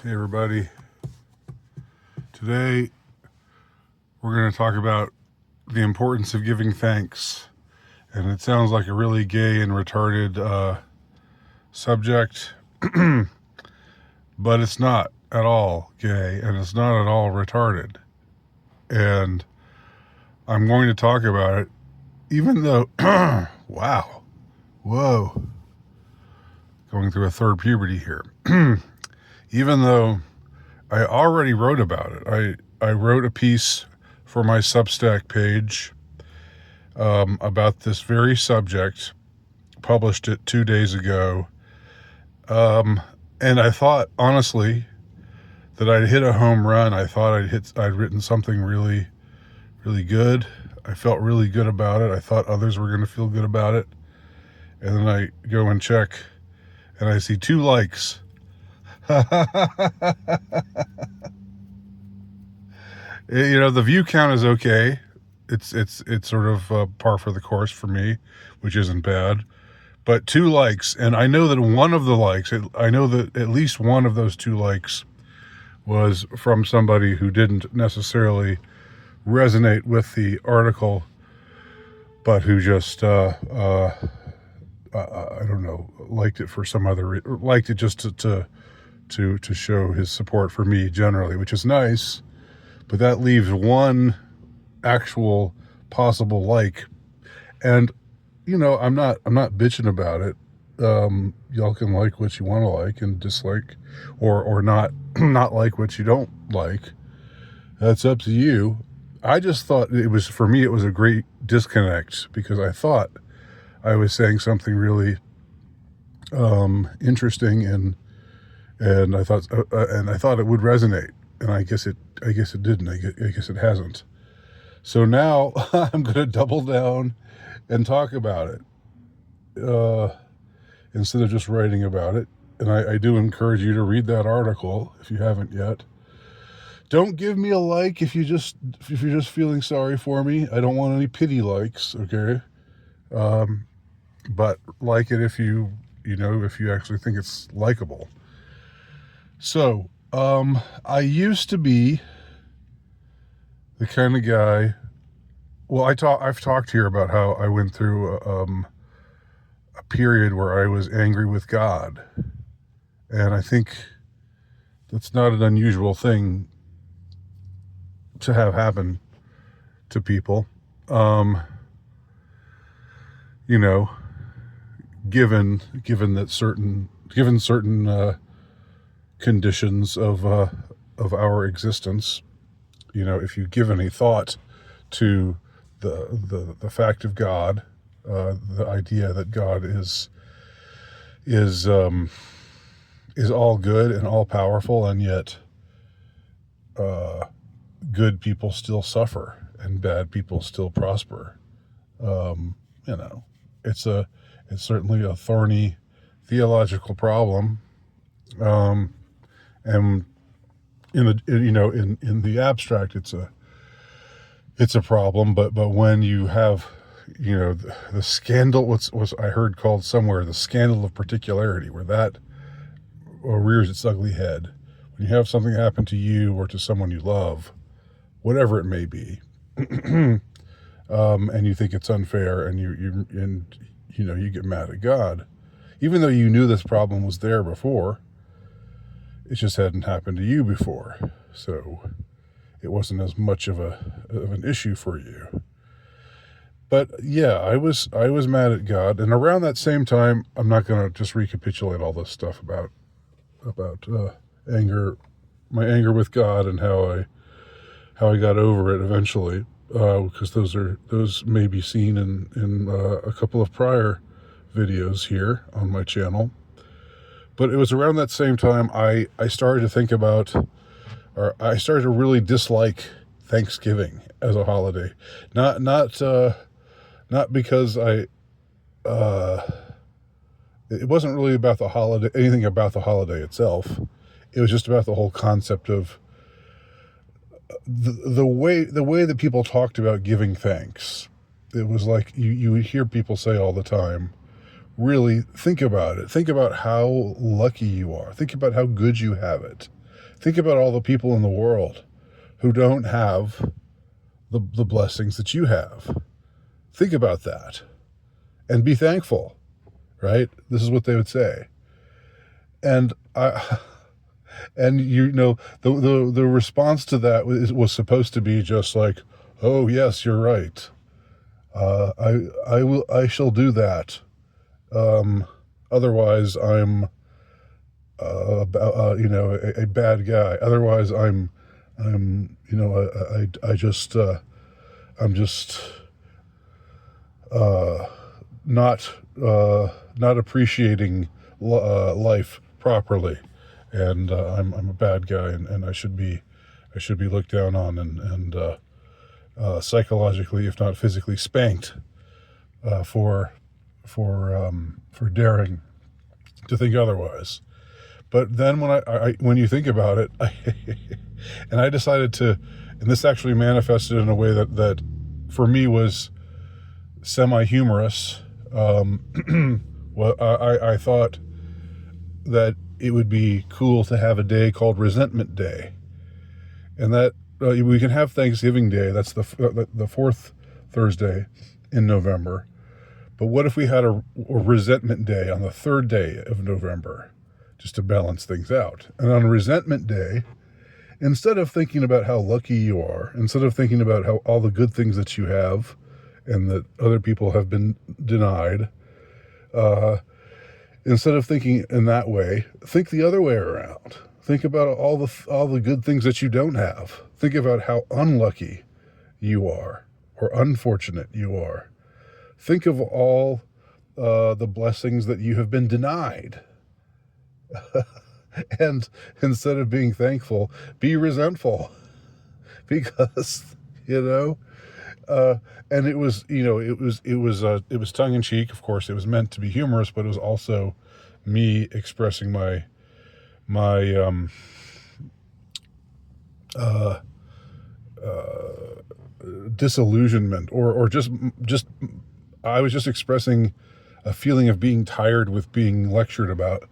Hey everybody, today we're going to talk about the importance of giving thanks, and it sounds like a really gay and retarded subject, but it's not at all gay and it's not at all retarded, and I'm going to talk about it even though, wow, whoa, going through a third puberty here, even though I already wrote about it. I wrote a piece for my Substack page about this very subject, published it 2 days ago, and I thought, honestly, that I'd hit a home run. I thought I'd written something really, really good. I felt really good about it. I thought others were going to feel good about it. And then I go and check, and I see 2 likes. You know, the view count is okay. It's sort of par for the course for me, which isn't bad. But 2 likes, and I know that one of the likes, I know that at least one of those 2 likes was from somebody who didn't necessarily resonate with the article, but who just, I don't know, liked it for some other liked it just to show his support for me generally, which is nice. But that leaves one actual possible like, and you know, I'm not bitching about it. Y'all can like what you want to like and dislike, or not not like what you don't like. That's up to you. I just thought it was, for me, it was a great disconnect, because I thought I was saying something really interesting, and I thought it would resonate, and I guess it didn't. I guess it hasn't. So now I'm going to double down and talk about it instead of just writing about it. And I do encourage you to read that article if you haven't yet. Don't give me a like if you're just feeling sorry for me. I don't want any pity likes, okay? But like it if you actually think it's likable. So, I used to be the kind of guy. Well, I've talked here about how I went through a period where I was angry with God, and I think that's not an unusual thing to have happen to people. You know, given certain conditions of our existence. You know, if you give any thought to the fact of God, the idea that God is all good and all powerful, and yet good people still suffer and bad people still prosper. You know, it's certainly a thorny theological problem, and in the abstract, it's a problem, but when you have, you know, the scandal, was I heard called somewhere the scandal of particularity, where that rears its ugly head, when you have something happen to you or to someone you love, whatever it may be, and you think it's unfair, and you get mad at God, even though you knew this problem was there before. It just hadn't happened to you before, so it wasn't as much of an issue for you. But yeah, I was mad at God, and around that same time, I'm not going to just recapitulate all this stuff about anger, my anger with God, and how I got over it eventually, because those may be seen in a couple of prior videos here on my channel. But it was around that same time I started to think about, or I started to really dislike Thanksgiving as a holiday. Not because it wasn't really about the holiday, anything about the holiday itself. It was just about the whole concept of the way that people talked about giving thanks. It was like you would hear people say all the time, really think about it. Think about how lucky you are. Think about how good you have it. Think about all the people in the world who don't have the blessings that you have. Think about that and be thankful, right? This is what they would say. And the response to that was supposed to be just like, oh yes, you're right. I shall do that. Otherwise I'm a bad guy. Otherwise I'm I'm just not appreciating life properly, and I'm a bad guy, and I should be looked down on and psychologically, if not physically, spanked for daring to think otherwise. But then when you think about it, and I decided to, and this actually manifested in a way that for me was semi-humorous. Well, I thought that it would be cool to have a day called Resentment Day, and that we can have Thanksgiving Day. That's the fourth Thursday in November. But what if we had a Resentment Day on the third day of November, just to balance things out? And on Resentment Day, instead of thinking about how lucky you are, instead of thinking about how all the good things that you have and that other people have been denied, instead of thinking in that way, think the other way around. Think about all the good things that you don't have. Think about how unlucky you are or unfortunate you are. Think of all the blessings that you have been denied. And instead of being thankful, be resentful. Because, and it was tongue in cheek. Of course, it was meant to be humorous, but it was also me expressing my disillusionment, or just I was just expressing a feeling of being tired with being lectured about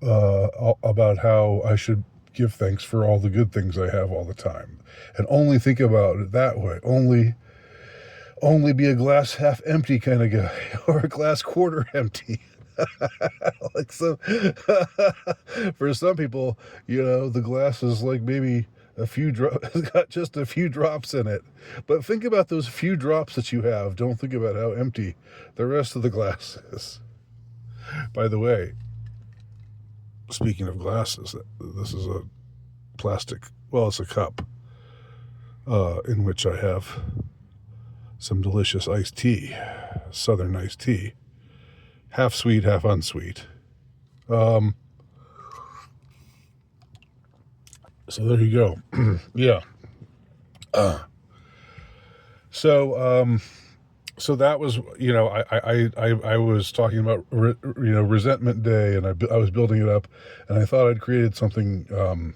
how I should give thanks for all the good things I have all the time, and only think about it that way. Only be a glass half empty kind of guy, or a glass quarter empty. Like so, for some people, the glass is like maybe a few drops, got just a few drops in it. But think about those few drops that you have. Don't think about how empty the rest of the glass is. By the way, speaking of glasses, this is a plastic, well, it's a cup in which I have some delicious iced tea, Southern iced tea, half sweet, half unsweet. So there you go. Yeah. So that was, I was talking about, Resentment Day, and I was building it up, and I thought I'd created something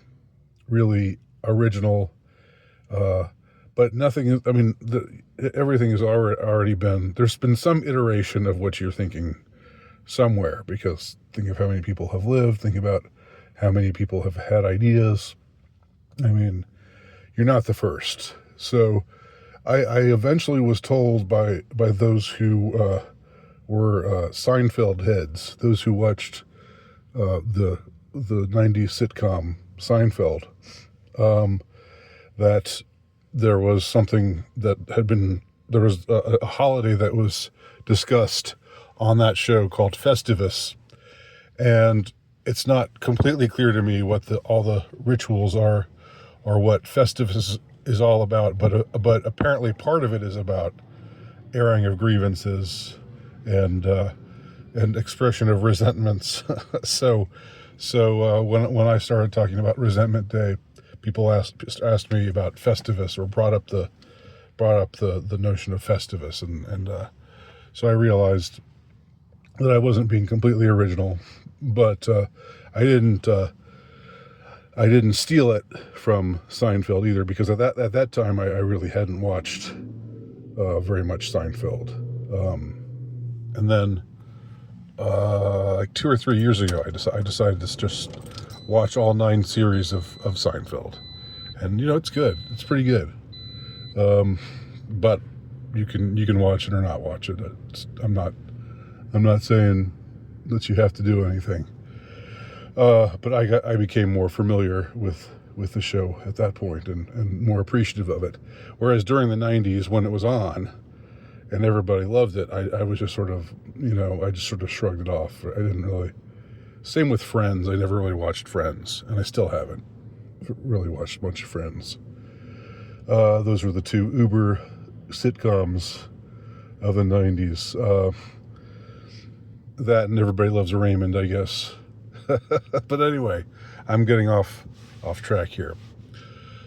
really original, but nothing. I mean, everything has already been. There's been some iteration of what you're thinking somewhere, because think of how many people have lived. Think about how many people have had ideas. I mean, you're not the first. So I eventually was told by those who were Seinfeld heads, those who watched the 90s sitcom Seinfeld, that there was something that there was a holiday that was discussed on that show called Festivus. And it's not completely clear to me what all the rituals are, or what Festivus is all about, but apparently part of it is about airing of grievances and expression of resentments. So when I started talking about Resentment Day, people asked me about Festivus, or brought up the notion of Festivus, and so I realized that I wasn't being completely original, but I didn't steal it from Seinfeld either, because at that time I really hadn't watched very much Seinfeld. And then like 2 or 3 years ago, I decided to just watch all 9 series of Seinfeld. And, it's good. It's pretty good. But you can watch it or not watch it. I'm not saying that you have to do anything. But I became more familiar with the show at that point and more appreciative of it. Whereas during the 90s when it was on and everybody loved it, I was just sort of, I just sort of shrugged it off. I didn't really. Same with Friends. I never really watched Friends, and I still haven't really watched a bunch of Friends. Those were the 2 uber sitcoms of the 90s. That and Everybody Loves Raymond, I guess. But anyway, I'm getting off track here.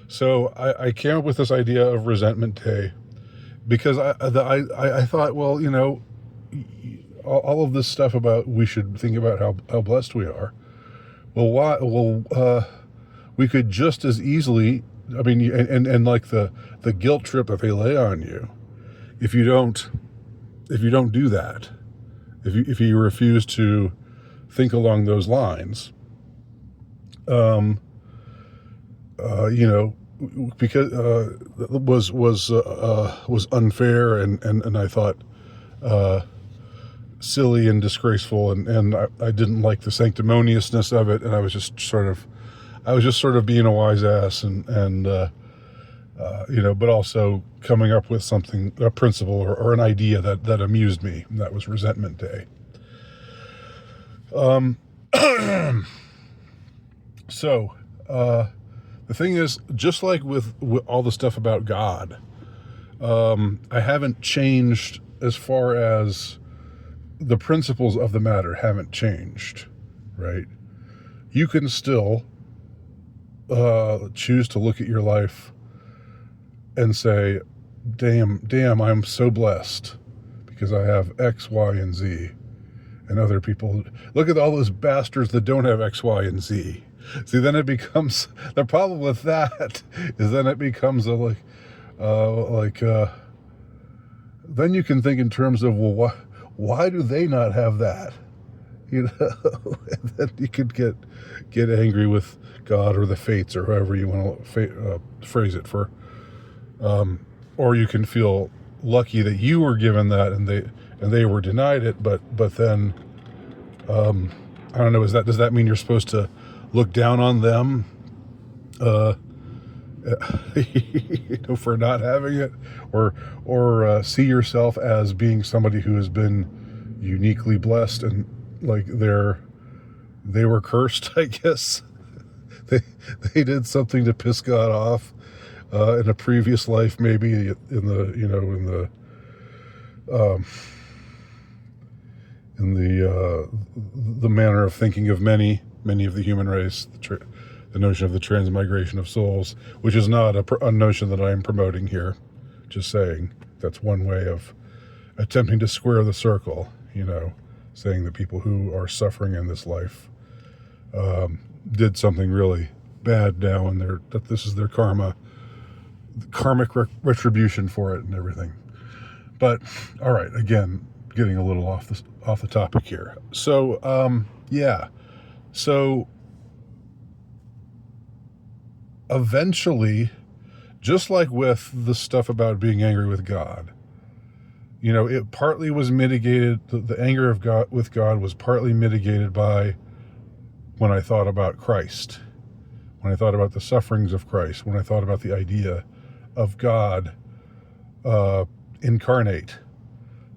So I came up with this idea of Resentment Day because I thought, well, all of this stuff about we should think about how blessed we are. Well, why? Well, we could just as easily. I mean, and like the guilt trip that they lay on you, if you don't do that, if you refuse to think along those lines, because was unfair and I thought silly and disgraceful and I didn't like the sanctimoniousness of it, and I was just sort of being a wise ass and but also coming up with a principle or an idea that amused me, and that was Resentment Day. So the thing is, just like with all the stuff about God, I haven't changed as far as the principles of the matter haven't changed, right? You can still choose to look at your life and say, damn, I'm so blessed because I have X, Y, and Z. And other people, look at all those bastards that don't have X, Y, and Z. See, then it becomes, the problem with that is then it becomes then you can think in terms of, well, why do they not have that? And then you could get angry with God or the fates or however you want to phrase it or you can feel lucky that you were given that and they were denied it, but then I don't know, does that mean you're supposed to look down on them for not having it, or see yourself as being somebody who has been uniquely blessed and like they were cursed, I guess. They did something to piss God off in a previous life, maybe in the manner of thinking of many of the human race, the notion of the transmigration of souls, which is not a notion that I am promoting here. Just saying that's one way of attempting to square the circle, saying that people who are suffering in this life did something really bad now, and that this is their karmic retribution for it and everything. But all right, again, getting a little off the topic here. So so eventually, just like with the stuff about being angry with God, it partly was mitigated. The anger of God with God was partly mitigated by when I thought about Christ, when I thought about the sufferings of Christ, when I thought about the idea of God incarnate,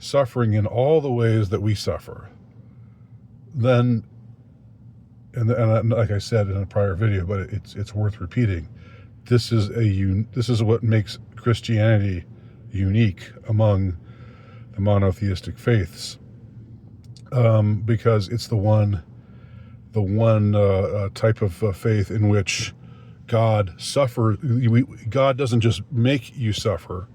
suffering in all the ways that we suffer. Then, and like I said in a prior video, but it's worth repeating. This is what makes Christianity unique among the monotheistic faiths, because it's the one type of faith in which God God doesn't just make you suffer,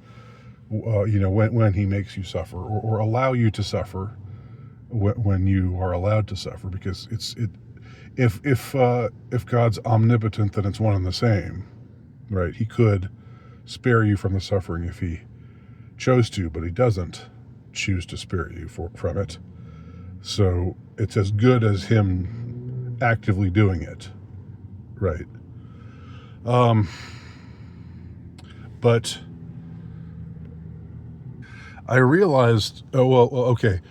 when He makes you suffer, or allow you to suffer when you are allowed to suffer, because if God's omnipotent, then it's one and the same, right? He could spare you from the suffering if He chose to, but He doesn't choose to spare you from it. So it's as good as Him actively doing it, right? But I realized, okay,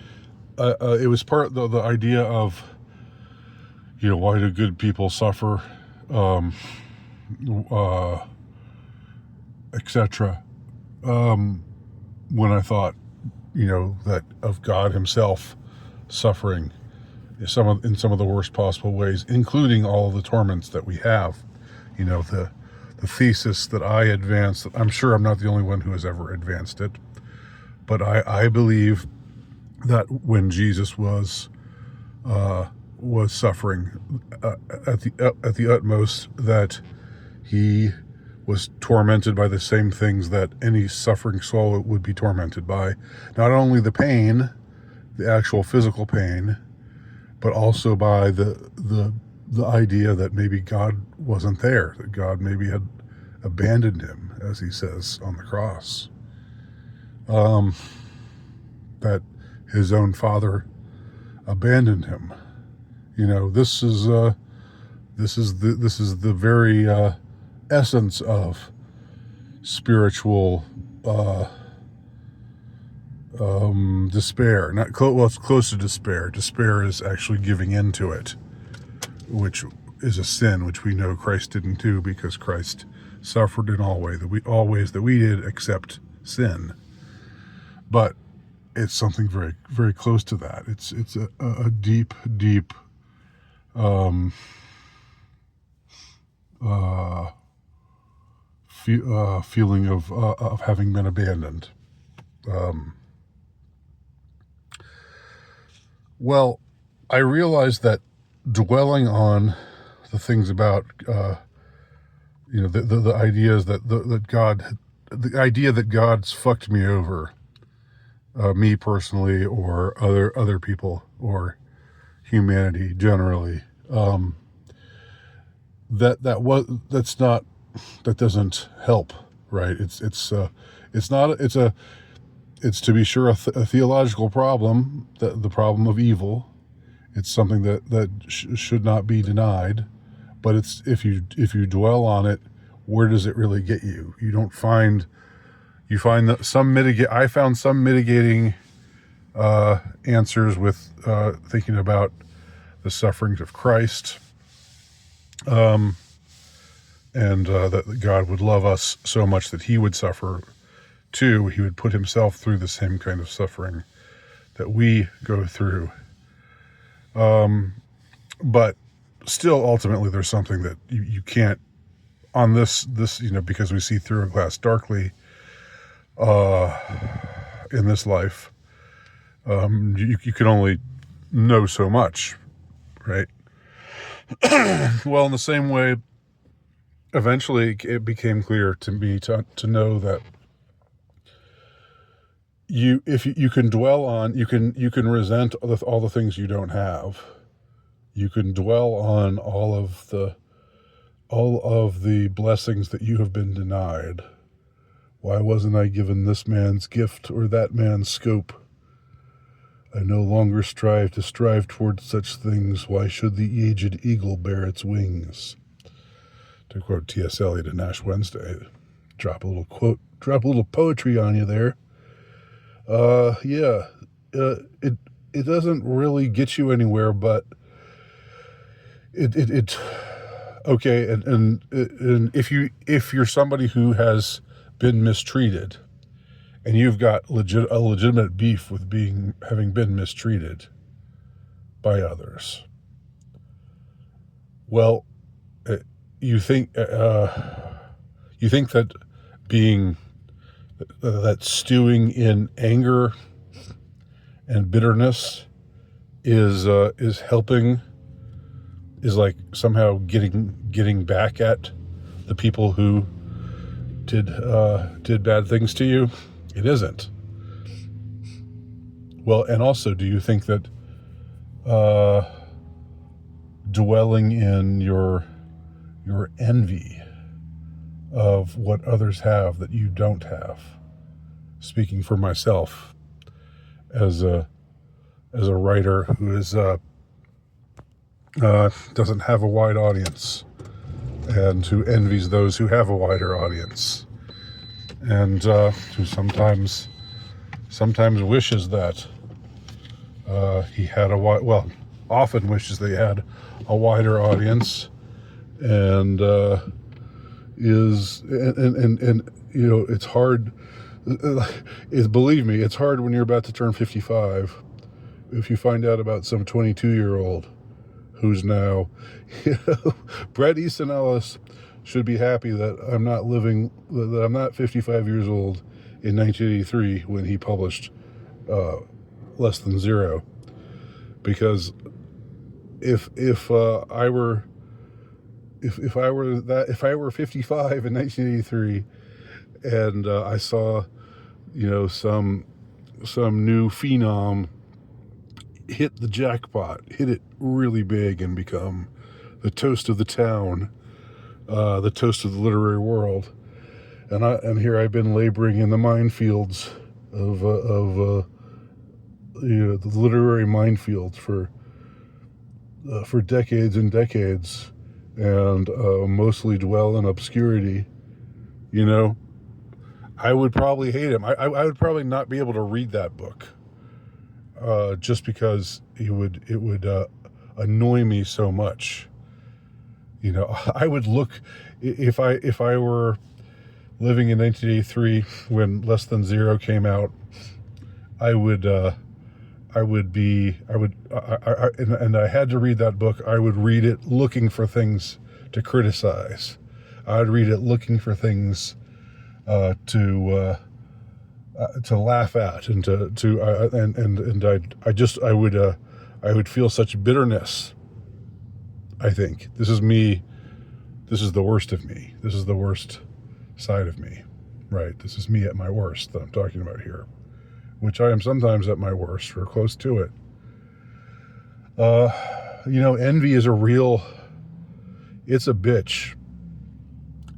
it was part of the idea of, why do good people suffer, etc. When I thought, that of God Himself suffering in some of the worst possible ways, including all of the torments that we have. The thesis that I advanced, I'm sure I'm not the only one who has ever advanced it, but I believe that when Jesus was suffering at the utmost, that He was tormented by the same things that any suffering soul would be tormented by. Not only the pain, the actual physical pain, but also by the idea that maybe God wasn't there, that God maybe had abandoned him, as He says on the cross. That His own Father abandoned him. This is the very essence of spiritual despair. It's close to despair. Despair is actually giving in to it, which is a sin, which we know Christ didn't do, because Christ suffered in all ways that we did, except sin. But it's something very, very close to that. It's a deep feeling of having been abandoned. Well, I realized that dwelling on the things about, the ideas the idea that God's fucked me over, me personally, or other people, or humanity generally, that doesn't help, right? It's to be sure a theological problem, the problem of evil. It's something that should not be denied, but it's if you dwell on it, where does it really get you? You find that I found some mitigating answers with thinking about the sufferings of Christ, and that God would love us so much that He would suffer too. He would put Himself through the same kind of suffering that we go through. But still, ultimately, there's something that you can't, on this, because we see through a glass darkly, in this life, you can only know so much, right? Well, in the same way, eventually it became clear to me to know that if you can dwell on, you can resent all the things you don't have. You can dwell on all of the blessings that you have been denied. Why wasn't I given this man's gift or that man's scope? I no longer strive towards such things. Why should the aged eagle bear its wings? To quote T.S. Eliot in Ash Wednesday. Drop a little poetry on you there. It doesn't really get you anywhere, but it okay. And if you're somebody who has been mistreated, and you've got a legitimate beef with having been mistreated by others, well, you think that that stewing in anger and bitterness is helping, is like somehow getting back at the people who did bad things to you? It isn't. Well, and also, do you think that dwelling in your envy of what others have that you don't have, speaking for myself as a writer who is doesn't have a wide audience, and who envies those who have a wider audience, and who sometimes wishes that he had often wishes they had a wider audience, and it's hard. Believe me, it's hard when you're about to turn 55. If you find out about some 22-year-old who's now, Bret Easton Ellis should be happy that I'm not 55 years old in 1983 when he published Less Than Zero, because if I were 55 in 1983 and I saw some new phenom hit the jackpot, hit it really big, and become the toast of the town, the toast of the literary world, and here I've been laboring in the minefields of the literary minefields for decades and decades, and mostly dwell in obscurity. I would probably hate him. I would probably not be able to read that book, just because it would annoy me so much. I would look, if I were living in 1983 when Less Than Zero came out, and I had to read that book, I would read it looking for things to criticize. I'd read it looking for things to laugh at, and I would feel such bitterness. I think this is me. This is the worst of me. This is the worst side of me, right? This is me at my worst that I'm talking about here, which I am sometimes at my worst or close to it. Envy is it's a bitch,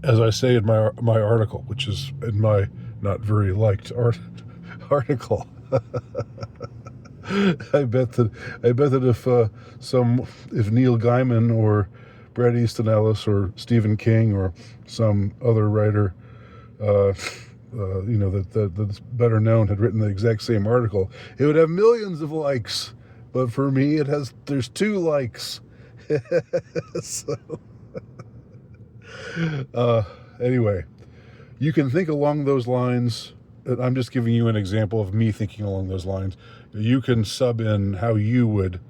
as I say in my article, which is in my not very liked article. I bet that if Neil Gaiman or Bret Easton Ellis or Stephen King or some other writer, that's better known, had written the exact same article, it would have millions of likes. But for me, there's 2 likes. So, anyway, you can think along those lines. I'm just giving you an example of me thinking along those lines. You can sub in how you would,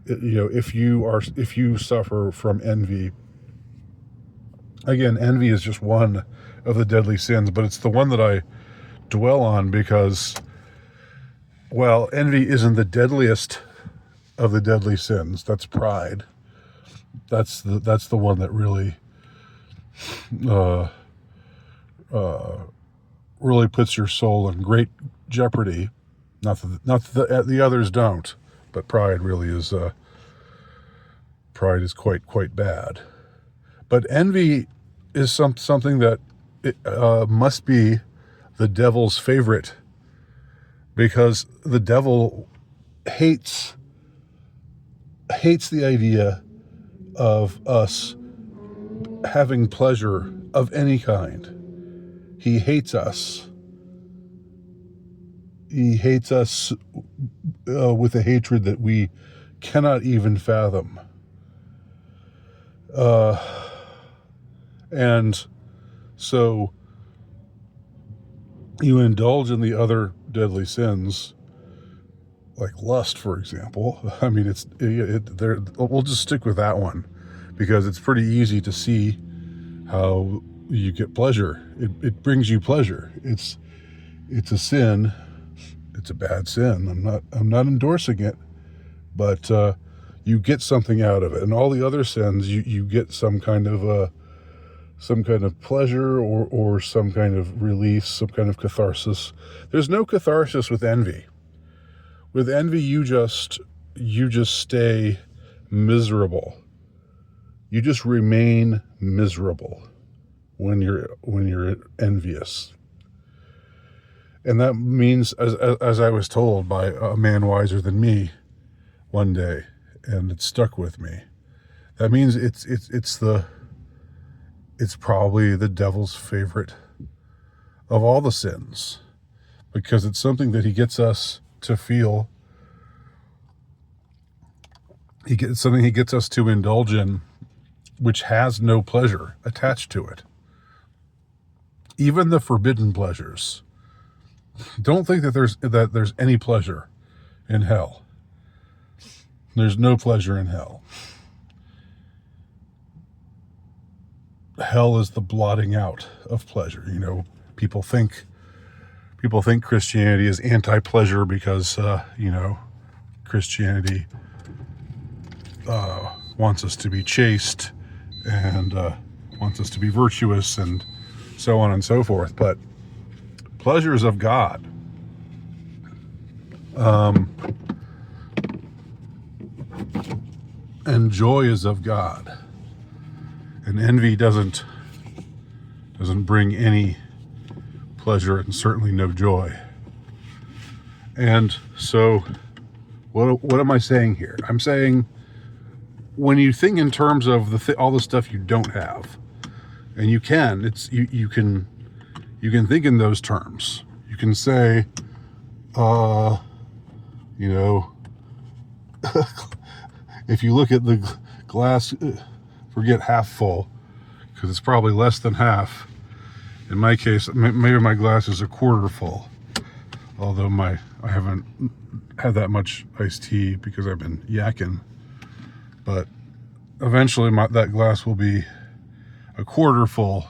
if you suffer from envy. Again, envy is just one of the deadly sins, but it's the one that I dwell on because, well, envy isn't the deadliest of the deadly sins. That's pride. That's the one that really really puts your soul in great jeopardy. Not that the others don't, but pride really is quite bad. But envy is something that must be the devil's favorite, because the devil hates the idea of us having pleasure of any kind. He hates us. He hates us with a hatred that we cannot even fathom. And so you indulge in the other deadly sins, like lust, for example. I mean, we'll just stick with that one because it's pretty easy to see how you get pleasure. It brings you pleasure. It's a sin. It's a bad sin. I'm not endorsing it, but you get something out of it. And all the other sins, you get some kind of pleasure or some kind of release, some kind of catharsis. There's no catharsis with envy. With envy, you just stay miserable. You just remain miserable when you're envious. And that means, as I was told by a man wiser than me one day, and it stuck with me, that means it's the it's probably the devil's favorite of all the sins, because it's something that he gets us to feel. Something he gets us to indulge in, which has no pleasure attached to it. Even the forbidden pleasures. Don't think that there's any pleasure in hell. There's no pleasure in hell. Hell is the blotting out of pleasure. People think Christianity is anti-pleasure because Christianity wants us to be chaste and wants us to be virtuous and so on and so forth. But pleasure is of God. And joy is of God. And envy doesn't bring any pleasure and certainly no joy. And so what am I saying here? I'm saying when you think in terms of all the stuff you don't have, and you can think in those terms. You can say, if you look at the glass, forget half full, because it's probably less than half. In my case, maybe my glass is a quarter full, although I haven't had that much iced tea because I've been yakking. But eventually that glass will be a quarter full.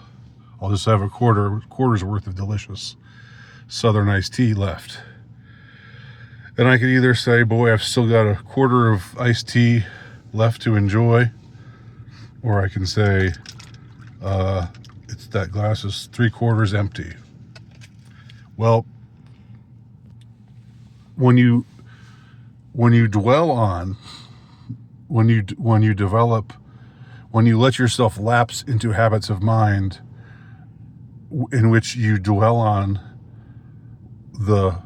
I'll just have a quarter's worth of delicious Southern iced tea left. And I could either say, boy, I've still got a quarter of iced tea left to enjoy, or I can say, that glass is 3/4 empty. Well, when you dwell on, when you let yourself lapse into habits of mind in which you dwell on the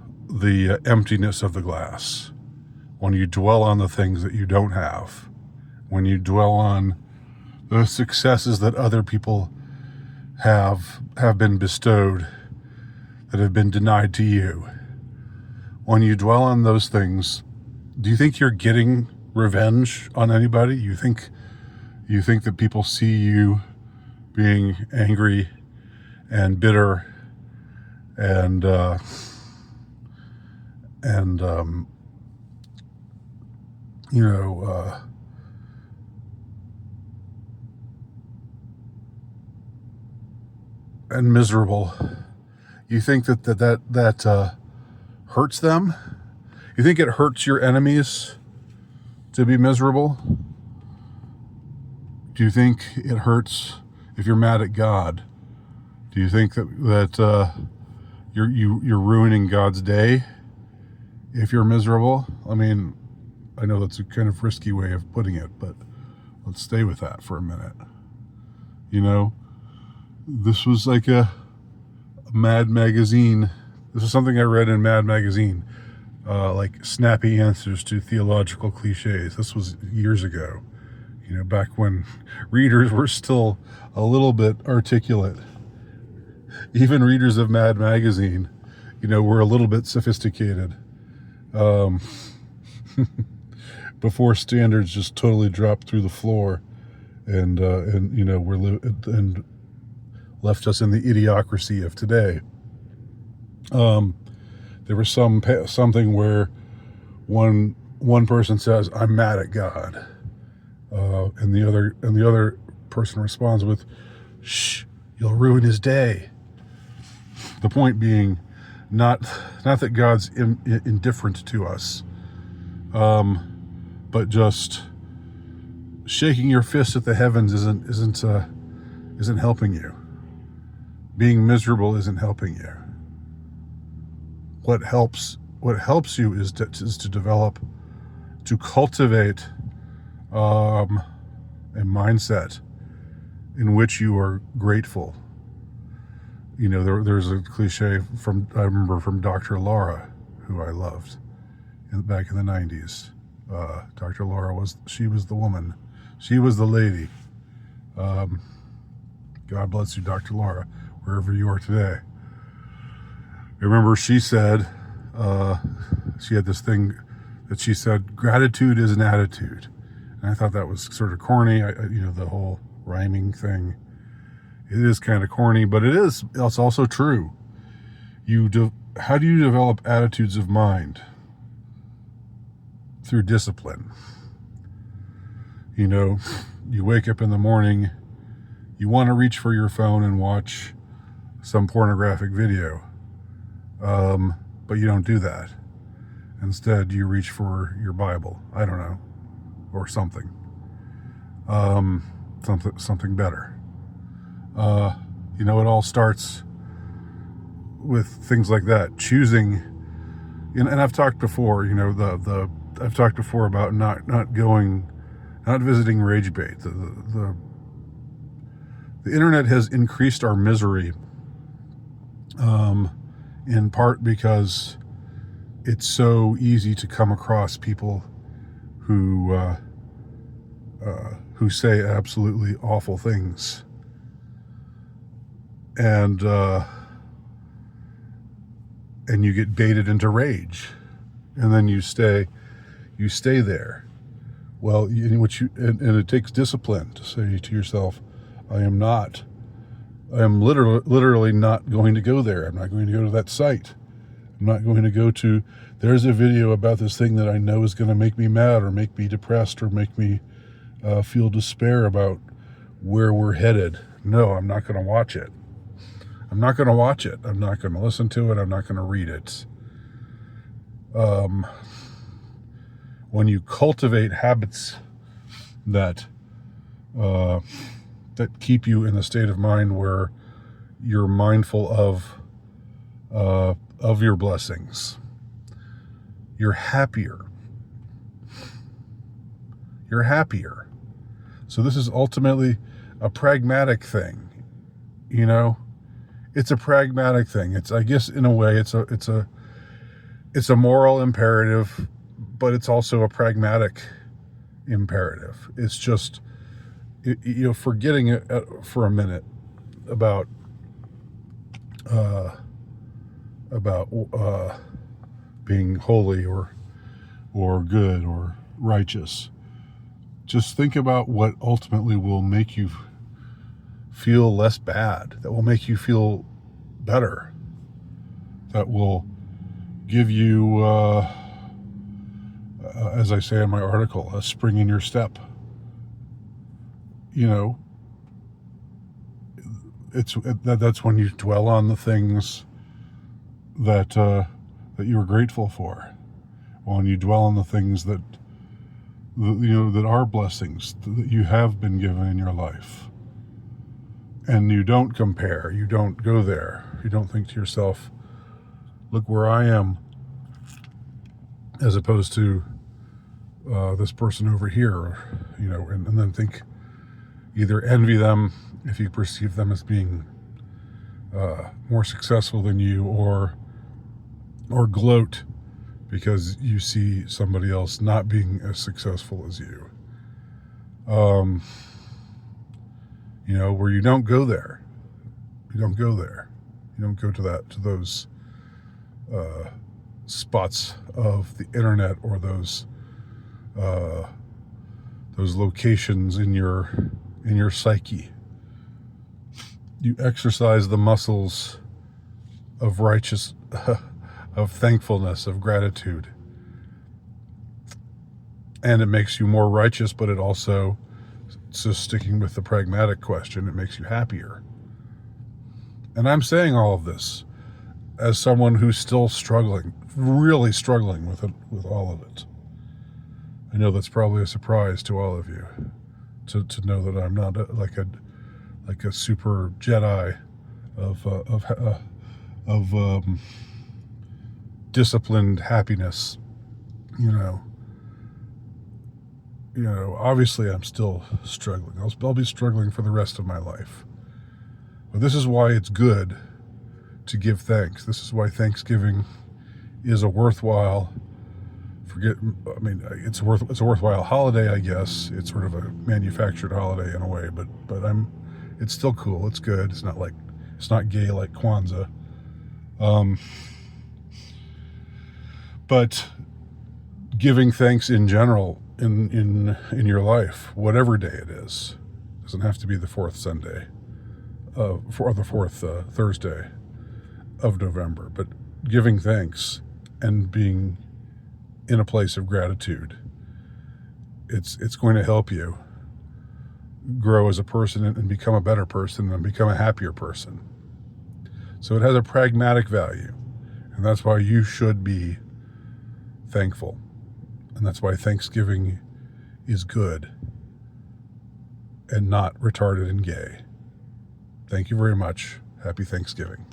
emptiness of the glass, when you dwell on the things that you don't have, when you dwell on the successes that other people have been bestowed, that have been denied to you, when you dwell on those things, do you think you're getting revenge on anybody? You think that people see you being angry and bitter and and miserable? You think that hurts them? You think it hurts your enemies to be miserable? Do you think it hurts if you're mad at God? Do you think that you're ruining God's day if you're miserable? I mean, I know that's a kind of risky way of putting it, but let's stay with that for a minute. This was like a Mad Magazine. This is something I read in Mad Magazine, like snappy answers to theological cliches. This was years ago, back when readers were still a little bit articulate. Even readers of Mad Magazine, were a little bit sophisticated. Before standards just totally dropped through the floor, and left us in the idiocracy of today. There was something where one person says, "I'm mad at God," and the other person responds with, "Shh, you'll ruin his day." The point being, not that God's indifferent to us, but just shaking your fist at the heavens isn't helping you. Being miserable isn't helping you. What helps you is to cultivate a mindset in which you are grateful. There's a cliche I remember from Dr. Laura, who I loved back in the 90s. Dr. Laura was the woman. She was the lady. God bless you, Dr. Laura, wherever you are today. I remember she said, she had this thing that she said, gratitude is an attitude. And I thought that was sort of corny, the whole rhyming thing. It is kind of corny, but it's also true. How do you develop attitudes of mind? Through discipline. You wake up in the morning, you want to reach for your phone and watch some pornographic video, but you don't do that. Instead, you reach for your Bible, I don't know, or something better. It all starts with things like that, choosing. And I've talked before, I've talked before about not visiting RageBait. The internet has increased our misery, in part because it's so easy to come across people who say absolutely awful things, and you get baited into rage, and then you stay there. Well, and it takes discipline to say to yourself, I am literally not going to go there. I'm not going to go to that site. I'm not going to go to, there's a video about this thing that I know is going to make me mad or make me depressed or make me feel despair about where we're headed. No, I'm not going to watch it. I'm not going to watch it. I'm not going to listen to it. I'm not going to read it. When you cultivate habits that keep you in the state of mind where you're mindful of your blessings, you're happier. You're happier. So this is ultimately a pragmatic thing. It's a pragmatic thing. It's, I guess, in a way, it's a moral imperative, but it's also a pragmatic imperative. It's just, forgetting it for a minute about being holy or good or righteous. Just think about what ultimately will make you feel less bad, that will make you feel better, that will give you, as I say in my article, a spring in your step. That's when you dwell on the things that you're grateful for. When you dwell on the things that are blessings that you have been given in your life. And you don't compare, you don't go there. You don't think to yourself, look where I am, as opposed to this person over here, and then think, either envy them if you perceive them as being more successful than you, or gloat because you see somebody else not being as successful as you. Where you don't go there. You don't go there. You don't go to those spots of the internet, or those locations in your psyche. You exercise the muscles of of thankfulness, of gratitude. And it makes you more righteous, but it also, so sticking with the pragmatic question, it makes you happier. And I'm saying all of this as someone who's still struggling, really struggling with all of it. I know that's probably a surprise to all of you, to know that I'm not like a super Jedi of disciplined happiness. Obviously I'm still struggling. I'll be struggling for the rest of my life. But this is why it's good to give thanks. This is why Thanksgiving is a worthwhile it's a worthwhile holiday, I guess. It's sort of a manufactured holiday in a way, but It's still cool. It's good. It's not gay like Kwanzaa. But giving thanks in general in your life, whatever day it is, doesn't have to be the fourth Sunday, or the fourth Thursday of November, but giving thanks and being in a place of gratitude, it's going to help you grow as a person and become a better person and become a happier person. So it has a pragmatic value, and that's why you should be thankful. And that's why Thanksgiving is good and not retarded and gay. Thank you very much. Happy Thanksgiving.